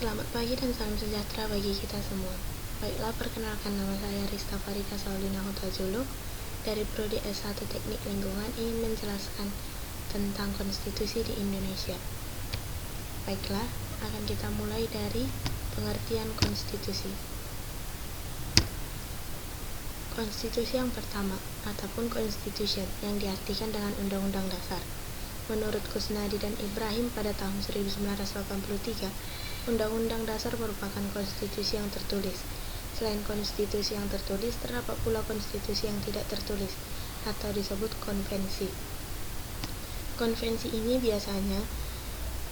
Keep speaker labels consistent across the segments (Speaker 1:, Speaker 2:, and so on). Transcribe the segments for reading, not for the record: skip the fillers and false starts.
Speaker 1: Selamat pagi dan salam sejahtera bagi kita semua. Baiklah, perkenalkan, nama saya Rista Farida Saulina Hutajulu dari Prodi S1 Teknik Lingkungan, ingin menjelaskan tentang konstitusi di Indonesia. Baiklah, akan kita mulai dari pengertian konstitusi. Konstitusi yang pertama, ataupun constitution, yang diartikan dengan undang-undang dasar. Menurut Kusnadi dan Ibrahim pada tahun 1983, Undang-Undang Dasar merupakan konstitusi yang tertulis. Selain konstitusi yang tertulis, terdapat pula konstitusi yang tidak tertulis, atau disebut konvensi. Konvensi ini biasanya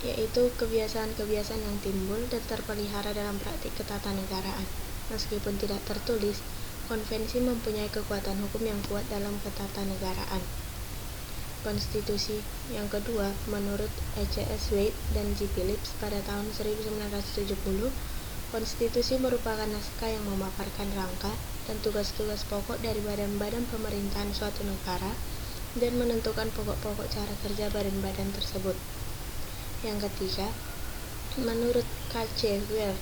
Speaker 1: yaitu kebiasaan-kebiasaan yang timbul dan terpelihara dalam praktik ketatanegaraan. Meskipun tidak tertulis, konvensi mempunyai kekuatan hukum yang kuat dalam ketatanegaraan. Konstitusi yang kedua, menurut E.C.S. Wade dan G. Phillips pada tahun 1970, konstitusi merupakan naskah yang memaparkan rangka dan tugas-tugas pokok dari badan-badan pemerintahan suatu negara dan menentukan pokok-pokok cara kerja badan-badan tersebut. Yang ketiga, menurut K.C. Ware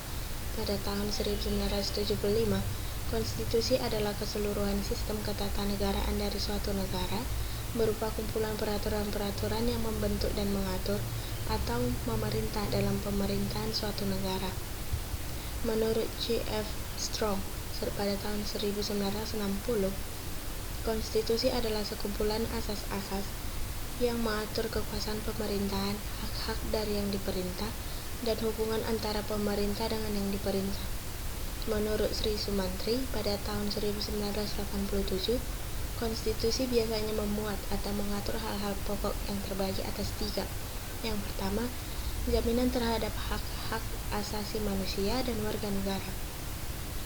Speaker 1: pada tahun 1975, konstitusi adalah keseluruhan sistem ketatanegaraan dari suatu negara, berupa kumpulan peraturan-peraturan yang membentuk dan mengatur atau memerintah dalam pemerintahan suatu negara. Menurut G.F. Strong pada tahun 1960, konstitusi adalah sekumpulan asas-asas yang mengatur kekuasaan pemerintahan, hak-hak dari yang diperintah, dan hubungan antara pemerintah dengan yang diperintah. Menurut Sri Sumantri pada tahun 1987, konstitusi biasanya memuat atau mengatur hal-hal pokok yang terbagi atas tiga. Yang pertama, jaminan terhadap hak-hak asasi manusia dan warga negara.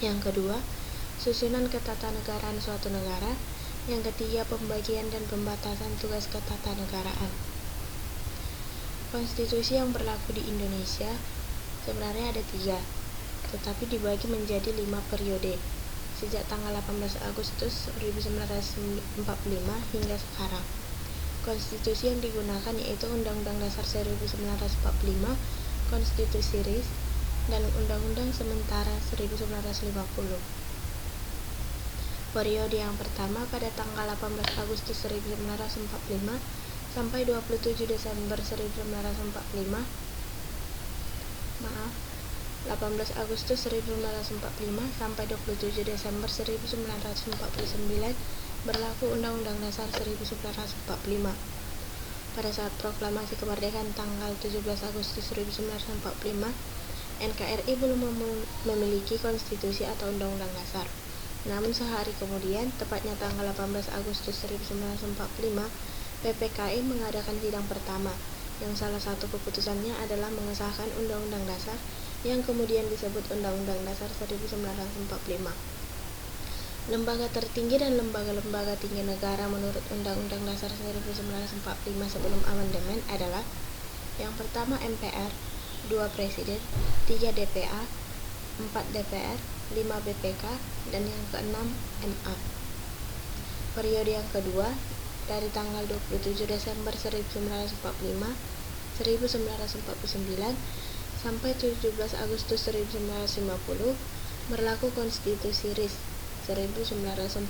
Speaker 1: Yang kedua, susunan ketatanegaraan suatu negara. Yang ketiga, pembagian dan pembatasan tugas ketatanegaraan. Konstitusi yang berlaku di Indonesia sebenarnya ada tiga, tetapi dibagi menjadi 5 periode, sejak tanggal 18 Agustus 1945 hingga sekarang. Konstitusi yang digunakan yaitu Undang-Undang Dasar 1945, Konstitusi RIS, dan Undang-Undang Sementara 1950. Periode yang pertama pada tanggal 18 Agustus 1945 sampai 27 Desember 1945. 18 Agustus 1945 sampai 27 Desember 1949 berlaku Undang-Undang Dasar 1945. Pada saat proklamasi kemerdekaan tanggal 17 Agustus 1945, NKRI belum memiliki konstitusi atau undang-undang dasar. Namun sehari kemudian, tepatnya tanggal 18 Agustus 1945, PPKI mengadakan sidang pertama, yang salah satu keputusannya adalah mengesahkan Undang-Undang Dasar yang kemudian disebut Undang-Undang Dasar 1945. Lembaga tertinggi dan lembaga-lembaga tinggi negara menurut Undang-Undang Dasar 1945 sebelum amandemen adalah: yang pertama MPR, 2 Presiden, 3 DPA, 4 DPR, 5 BPK, dan yang keenam MA. Periode yang kedua dari tanggal 27 Desember 1945 1949 sampai 17 Agustus 1950 berlaku Konstitusi RIS 1949.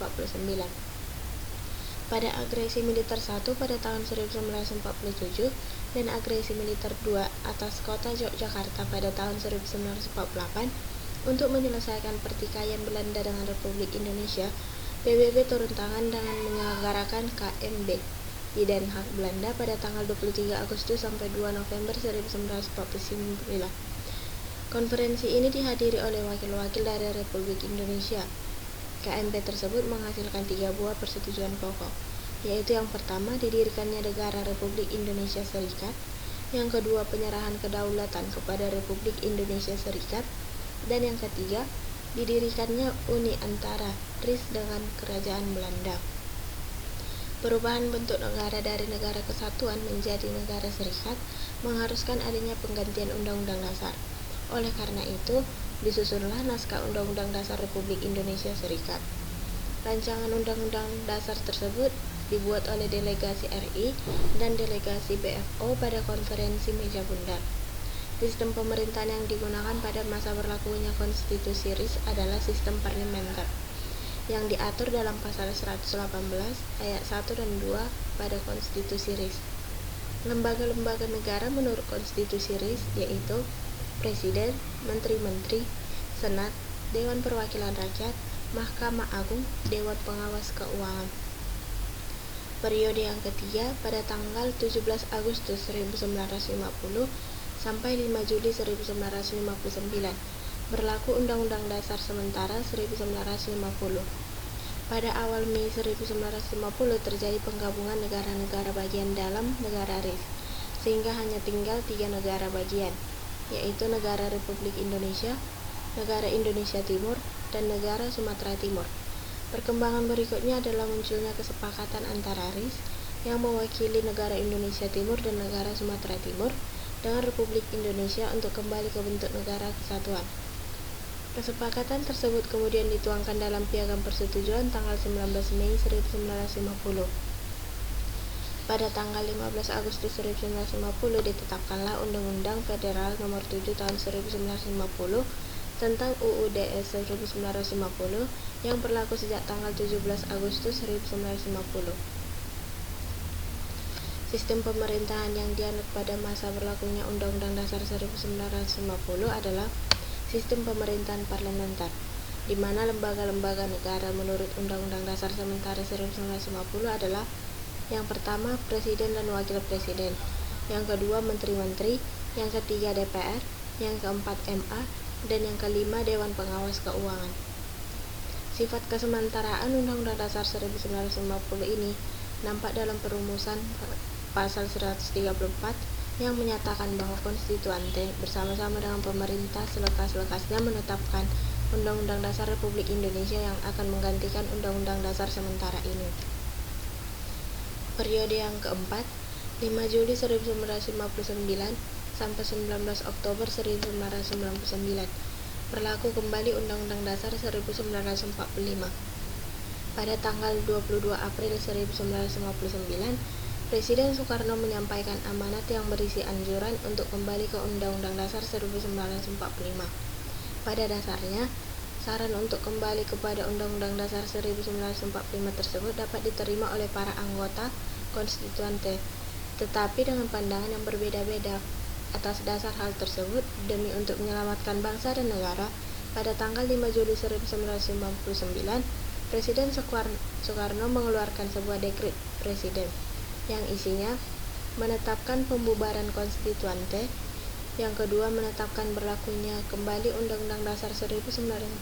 Speaker 1: Pada agresi militer 1 pada tahun 1947 dan agresi militer 2 atas kota Yogyakarta pada tahun 1948 untuk menyelesaikan pertikaian Belanda dengan Republik Indonesia, PBB turun tangan dengan menyelenggarakan KMB di Den Haag, Belanda pada tanggal 23 Agustus sampai 2 November 1949. Konferensi ini dihadiri oleh wakil-wakil dari Republik Indonesia. KMB tersebut menghasilkan 3 buah persetujuan pokok, yaitu yang pertama, didirikannya negara Republik Indonesia Serikat, yang kedua, penyerahan kedaulatan kepada Republik Indonesia Serikat, dan yang ketiga, didirikannya uni antara RIS dengan Kerajaan Belanda. Perubahan bentuk negara dari negara kesatuan menjadi negara serikat mengharuskan adanya penggantian Undang-Undang Dasar. Oleh karena itu, disusunlah naskah Undang-Undang Dasar Republik Indonesia Serikat. Rancangan Undang-Undang Dasar tersebut dibuat oleh delegasi RI dan delegasi BFO pada konferensi meja bundar. Sistem pemerintahan yang digunakan pada masa berlakunya konstitusi RIS adalah sistem parlementer, yang diatur dalam pasal 118 ayat 1 dan 2 pada konstitusi RIS. Lembaga-lembaga negara menurut konstitusi RIS yaitu Presiden, Menteri-Menteri, Senat, Dewan Perwakilan Rakyat, Mahkamah Agung, Dewan Pengawas Keuangan. Periode yang ketiga pada tanggal 17 Agustus 1950 sampai 5 Juli 1959, berlaku Undang-Undang Dasar Sementara 1950. Pada awal Mei 1950 terjadi penggabungan negara-negara bagian dalam negara RIS, sehingga hanya tinggal 3 negara bagian, yaitu Negara Republik Indonesia, Negara Indonesia Timur, dan Negara Sumatera Timur. Perkembangan berikutnya adalah munculnya kesepakatan antara RIS yang mewakili Negara Indonesia Timur dan Negara Sumatera Timur dengan Republik Indonesia untuk kembali ke bentuk negara kesatuan. Kesepakatan tersebut kemudian dituangkan dalam Piagam Persetujuan tanggal 19 Mei 1950. Pada tanggal 15 Agustus 1950 ditetapkanlah Undang-Undang Federal Nomor 7 Tahun 1950 tentang UUD 1950 yang berlaku sejak tanggal 17 Agustus 1950. Sistem pemerintahan yang dianut pada masa berlakunya Undang-Undang Dasar 1950 adalah sistem pemerintahan parlementer, di mana lembaga-lembaga negara menurut Undang-Undang Dasar Sementara 1950 adalah: yang pertama, Presiden dan Wakil Presiden; yang kedua, Menteri-Menteri; yang ketiga, DPR; yang keempat, MA; dan yang kelima, Dewan Pengawas Keuangan. Sifat kesementaraan Undang-Undang Dasar 1950 ini nampak dalam perumusan pasal 134 yang menyatakan bahwa konstituante bersama-sama dengan pemerintah selekas-lekasnya menetapkan Undang-Undang Dasar Republik Indonesia yang akan menggantikan Undang-Undang Dasar sementara ini. Periode yang keempat, 5 Juli 1959 sampai 19 Oktober 1999, berlaku kembali Undang-Undang Dasar 1945. Pada tanggal 22 April 1959, Presiden Soekarno menyampaikan amanat yang berisi anjuran untuk kembali ke Undang-Undang Dasar 1945. Pada dasarnya, saran untuk kembali kepada Undang-Undang Dasar 1945 tersebut dapat diterima oleh para anggota konstituante, tetapi dengan pandangan yang berbeda-beda. Atas dasar hal tersebut, demi untuk menyelamatkan bangsa dan negara, pada tanggal 5 Juli 1959, Presiden Soekarno mengeluarkan sebuah dekret Presiden yang isinya menetapkan pembubaran konstituante, yang kedua menetapkan berlakunya kembali Undang-Undang Dasar 1945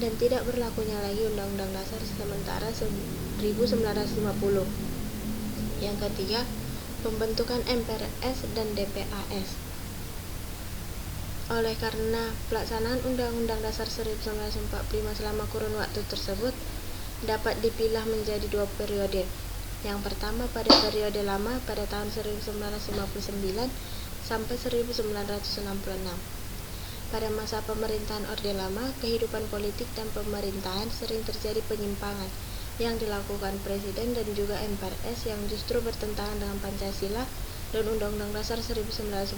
Speaker 1: dan tidak berlakunya lagi Undang-Undang Dasar sementara 1950. Yang ketiga, pembentukan MPRS dan DPAS. Oleh karena pelaksanaan Undang-Undang Dasar 1945 selama kurun waktu tersebut dapat dipilah menjadi 2 periode. Yang pertama pada periode lama pada tahun 1959 sampai 1966. Pada masa pemerintahan Orde Lama, kehidupan politik dan pemerintahan sering terjadi penyimpangan yang dilakukan Presiden dan juga MPRS yang justru bertentangan dengan Pancasila dan Undang-Undang Dasar 1945.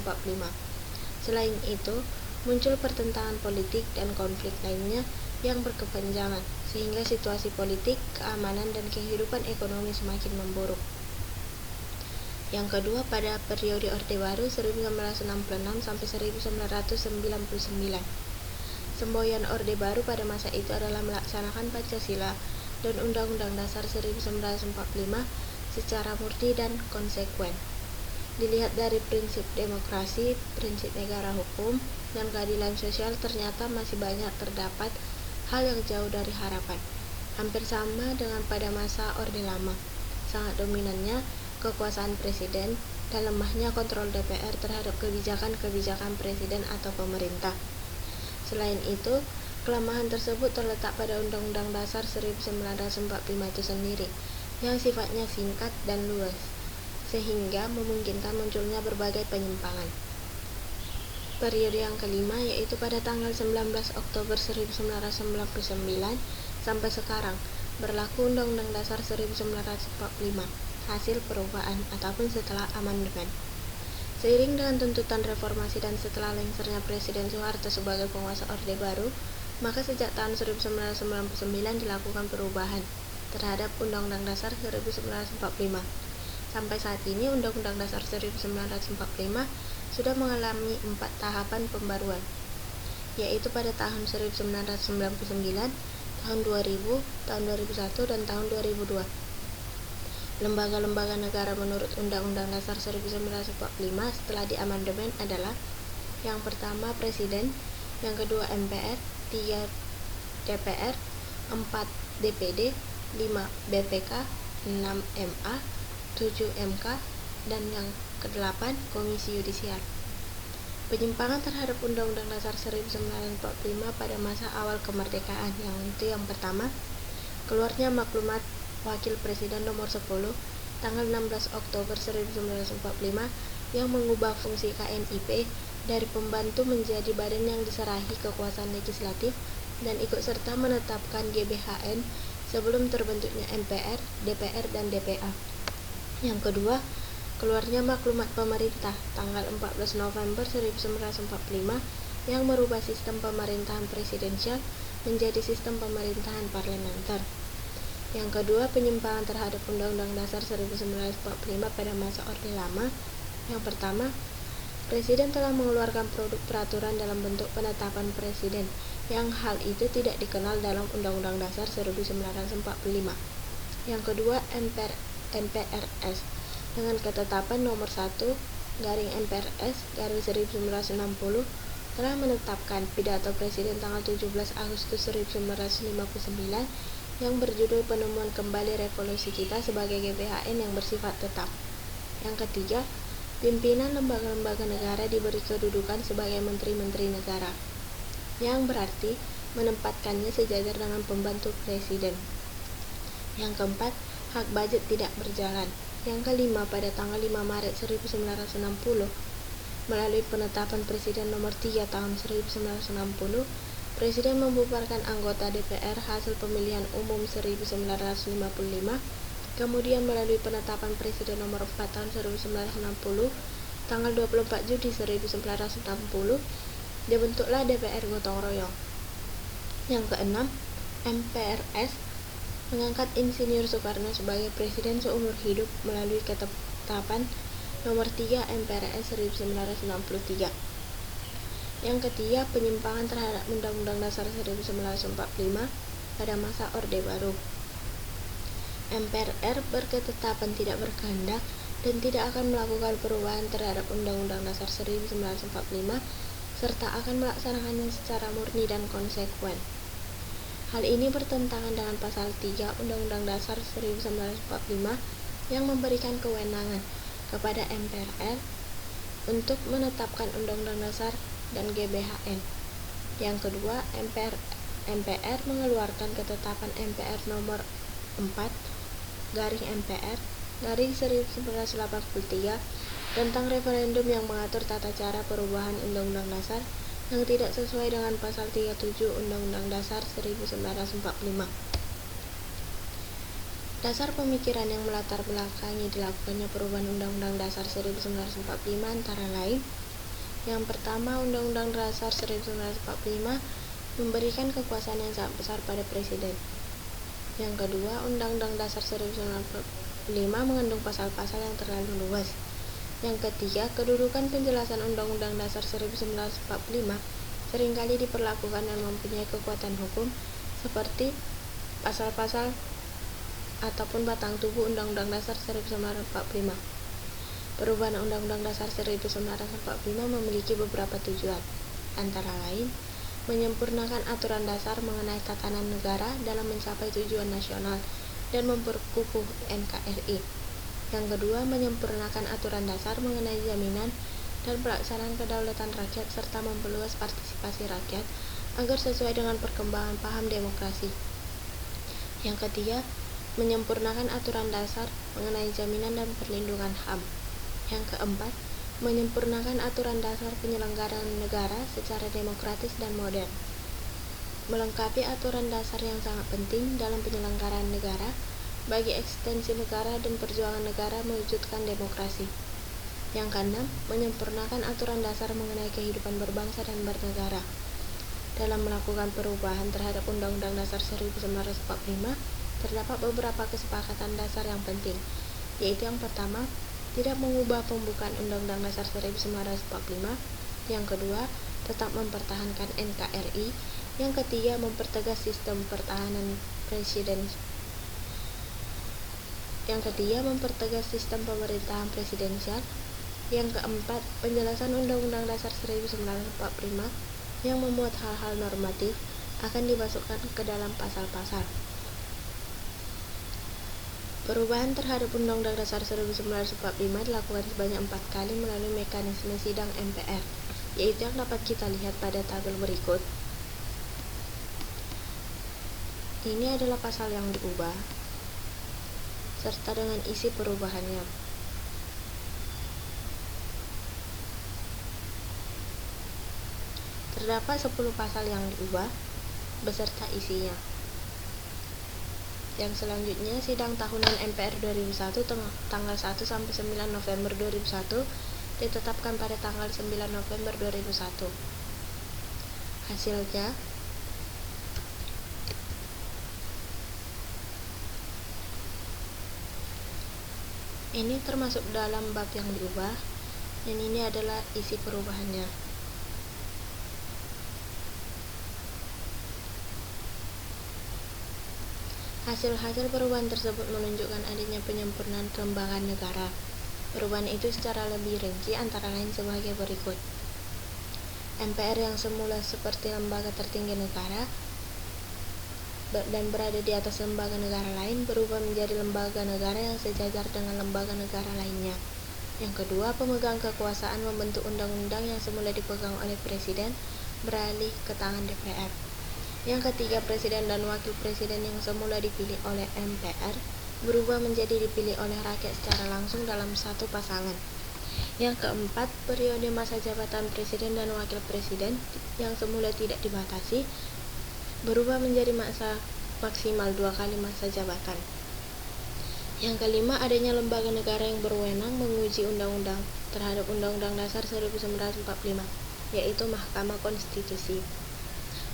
Speaker 1: Selain itu, muncul pertentangan politik dan konflik lainnya yang berkepanjangan, sehingga situasi politik, keamanan, dan kehidupan ekonomi semakin memburuk. Yang kedua pada periode Orde Baru 1966 sampai 1999. Semboyan Orde Baru pada masa itu adalah melaksanakan Pancasila dan Undang-Undang Dasar 1945 secara murni dan konsekuen. Dilihat dari prinsip demokrasi, prinsip negara hukum, dan keadilan sosial, ternyata masih banyak terdapat hal yang jauh dari harapan. Hampir sama dengan pada masa Orde Lama. Sangat dominannya kekuasaan Presiden dan lemahnya kontrol DPR terhadap kebijakan-kebijakan Presiden atau pemerintah. Selain itu, kelemahan tersebut terletak pada Undang-Undang Dasar 1945 itu sendiri, yang sifatnya singkat dan luas, sehingga memungkinkan munculnya berbagai penyimpangan. Periode yang kelima yaitu pada tanggal 19 Oktober 1999 sampai sekarang, berlaku Undang-Undang Dasar 1945, hasil perubahan ataupun setelah amandemen. Seiring dengan tuntutan reformasi dan setelah lengsernya Presiden Soeharto sebagai penguasa Orde Baru, maka sejak tahun 1999 dilakukan perubahan terhadap Undang-Undang Dasar 1945. Sampai saat ini, Undang-Undang Dasar 1945 sudah mengalami 4 tahapan pembaruan, yaitu pada tahun 1999, tahun 2000, tahun 2001, dan tahun 2002. Lembaga-lembaga negara menurut Undang-Undang Dasar 1945 setelah diamandemen adalah: yang pertama Presiden, yang kedua MPR, 3 DPR, 4 DPD, 5 BPK, 6 MA, 7 MK, dan yang ke-8 Komisi Yudisial. Penyimpangan terhadap Undang-Undang Dasar 1945 pada masa awal kemerdekaan, yang pertama, keluarnya Maklumat Wakil Presiden nomor 10 tanggal 16 Oktober 1945 yang mengubah fungsi KNIP dari pembantu menjadi badan yang diserahi kekuasaan legislatif dan ikut serta menetapkan GBHN sebelum terbentuknya MPR, DPR, dan DPA. Yang kedua, keluarnya Maklumat Pemerintah tanggal 14 November 1945 yang merubah sistem pemerintahan presidensial menjadi sistem pemerintahan parlementer. Yang kedua, penyimpangan terhadap Undang-Undang Dasar 1945 pada masa Orde Lama. Yang pertama, Presiden telah mengeluarkan produk peraturan dalam bentuk penetapan Presiden, yang hal itu tidak dikenal dalam Undang-Undang Dasar 1945. Yang kedua, NPRS dengan ketetapan nomor 1 MPRS 1960 telah menetapkan pidato Presiden tanggal 17 Agustus 1959 yang berjudul Penemuan Kembali Revolusi Kita sebagai GBHN yang bersifat tetap. Yang ketiga, pimpinan lembaga-lembaga negara diberi kedudukan sebagai menteri-menteri negara, yang berarti menempatkannya sejajar dengan pembantu presiden. Yang keempat, hak budget tidak berjalan. Yang kelima, pada tanggal 5 Maret 1960, melalui penetapan Presiden nomor 3 tahun 1960, Presiden membubarkan anggota DPR hasil pemilihan umum 1955, kemudian melalui penetapan Presiden nomor 4 tahun 1960, tanggal 24 Juni 1960, dibentuklah DPR gotong royong. Yang keenam, MPRS mengangkat Insinyur Soekarno sebagai Presiden seumur hidup melalui ketetapan nomor 3 MPRS 1963. Yang ketiga, penyimpangan terhadap Undang-Undang Dasar 1945 pada masa Orde Baru. MPR berketetapan tidak berkehendak dan tidak akan melakukan perubahan terhadap Undang-Undang Dasar 1945 serta akan melaksanakannya secara murni dan konsekuen. Hal ini bertentangan dengan pasal 3 Undang-Undang Dasar 1945 yang memberikan kewenangan kepada MPR untuk menetapkan Undang-Undang Dasar dan GBHN. Yang kedua, MPR mengeluarkan ketetapan MPR nomor 4 MPR 1983 tentang referendum yang mengatur tata cara perubahan Undang-Undang Dasar yang tidak sesuai dengan pasal 37 Undang-Undang Dasar 1945. Dasar pemikiran yang melatar belakangi dilakukannya perubahan Undang-Undang Dasar 1945 antara lain: yang pertama, Undang-Undang Dasar 1945 memberikan kekuasaan yang sangat besar pada Presiden. Yang kedua, Undang-Undang Dasar 1945 mengandung pasal-pasal yang terlalu luas. Yang ketiga, kedudukan penjelasan Undang-Undang Dasar 1945 seringkali diperlakukan dan mempunyai kekuatan hukum seperti pasal-pasal ataupun batang tubuh Undang-Undang Dasar 1945. Perubahan Undang-Undang Dasar 1945 memiliki beberapa tujuan, antara lain menyempurnakan aturan dasar mengenai tatanan negara dalam mencapai tujuan nasional dan memperkukuh NKRI. Yang kedua, menyempurnakan aturan dasar mengenai jaminan dan pelaksanaan kedaulatan rakyat serta memperluas partisipasi rakyat agar sesuai dengan perkembangan paham demokrasi. Yang ketiga, menyempurnakan aturan dasar mengenai jaminan dan perlindungan HAM. Yang keempat, menyempurnakan aturan dasar penyelenggaraan negara secara demokratis dan modern, melengkapi aturan dasar yang sangat penting dalam penyelenggaraan negara bagi eksistensi negara dan perjuangan negara mewujudkan demokrasi. Yang keenam, menyempurnakan aturan dasar mengenai kehidupan berbangsa dan bernegara. Dalam melakukan perubahan terhadap Undang-Undang Dasar 1945, terdapat beberapa kesepakatan dasar yang penting, yaitu yang pertama, tidak mengubah pembukaan Undang-Undang Dasar 1945, yang kedua, tetap mempertahankan NKRI, yang ketiga, mempertegas sistem pertahanan presiden, yang ketiga, mempertegas sistem pemerintahan presidensial, yang keempat, penjelasan Undang-Undang Dasar 1945 yang memuat hal-hal normatif akan dimasukkan ke dalam pasal-pasal. Perubahan terhadap Undang-Undang Dasar 1945 dilakukan sebanyak 4 kali melalui mekanisme sidang MPR, yaitu yang dapat kita lihat pada tabel berikut. Ini adalah pasal yang diubah, serta dengan isi perubahannya. Terdapat 10 pasal yang diubah, beserta isinya. Yang selanjutnya, sidang tahunan MPR 2001 tanggal 1 sampai 9 November 2001 ditetapkan pada tanggal 9 November 2001. Hasilnya, ini termasuk dalam bab yang diubah, dan ini adalah isi perubahannya. Hasil-hasil perubahan tersebut menunjukkan adanya penyempurnaan kelembagaan negara. Perubahan itu secara lebih rinci antara lain sebagai berikut. MPR yang semula seperti lembaga tertinggi negara dan berada di atas lembaga negara lain berubah menjadi lembaga negara yang sejajar dengan lembaga negara lainnya. Yang kedua, pemegang kekuasaan membentuk undang-undang yang semula dipegang oleh Presiden beralih ke tangan DPR. Yang ketiga, presiden dan wakil presiden yang semula dipilih oleh MPR berubah menjadi dipilih oleh rakyat secara langsung dalam satu pasangan. Yang keempat, periode masa jabatan presiden dan wakil presiden yang semula tidak dibatasi berubah menjadi masa maksimal 2 kali masa jabatan. Yang kelima, adanya lembaga negara yang berwenang menguji undang-undang terhadap Undang-Undang Dasar 1945, yaitu Mahkamah Konstitusi.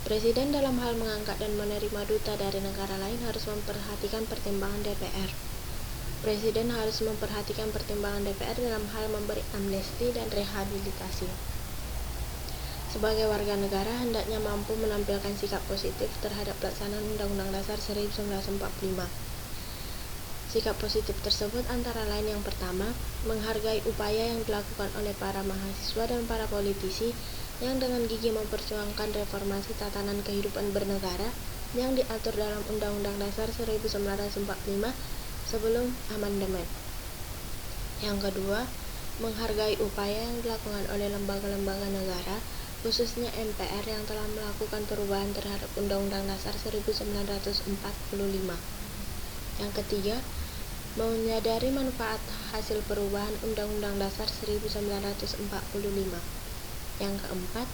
Speaker 1: Presiden dalam hal mengangkat dan menerima duta dari negara lain harus memperhatikan pertimbangan DPR. Presiden harus memperhatikan pertimbangan DPR dalam hal memberi amnesti dan rehabilitasi. Sebagai warga negara, hendaknya mampu menampilkan sikap positif terhadap pelaksanaan Undang-Undang Dasar 1945. Sikap positif tersebut antara lain yang pertama, menghargai upaya yang dilakukan oleh para mahasiswa dan para politisi yang dengan gigih memperjuangkan reformasi tatanan kehidupan bernegara yang diatur dalam Undang-Undang Dasar 1945 sebelum amandemen. Yang kedua, menghargai upaya yang dilakukan oleh lembaga-lembaga negara, khususnya MPR yang telah melakukan perubahan terhadap Undang-Undang Dasar 1945. Yang ketiga, menyadari manfaat hasil perubahan Undang-Undang Dasar 1945. Yang keempat,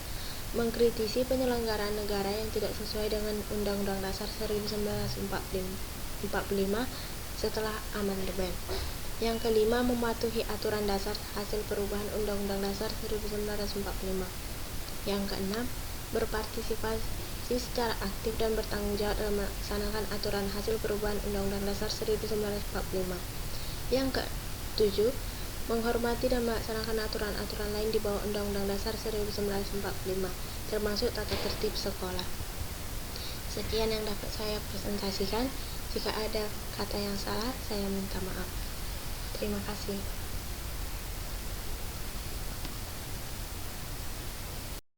Speaker 1: mengkritisi penyelenggaraan negara yang tidak sesuai dengan Undang-Undang Dasar 1945 setelah amandemen. Yang kelima, mematuhi aturan dasar hasil perubahan Undang-Undang Dasar 1945. Yang keenam, berpartisipasi secara aktif dan bertanggung jawab dalam melaksanakan aturan hasil perubahan Undang-Undang Dasar 1945. Yang ketujuh, menghormati dan melaksanakan aturan-aturan lain di bawah Undang-Undang Dasar 1945, termasuk tata tertib sekolah. Sekian yang dapat saya presentasikan. Jika ada kata yang salah, saya minta maaf. Terima kasih.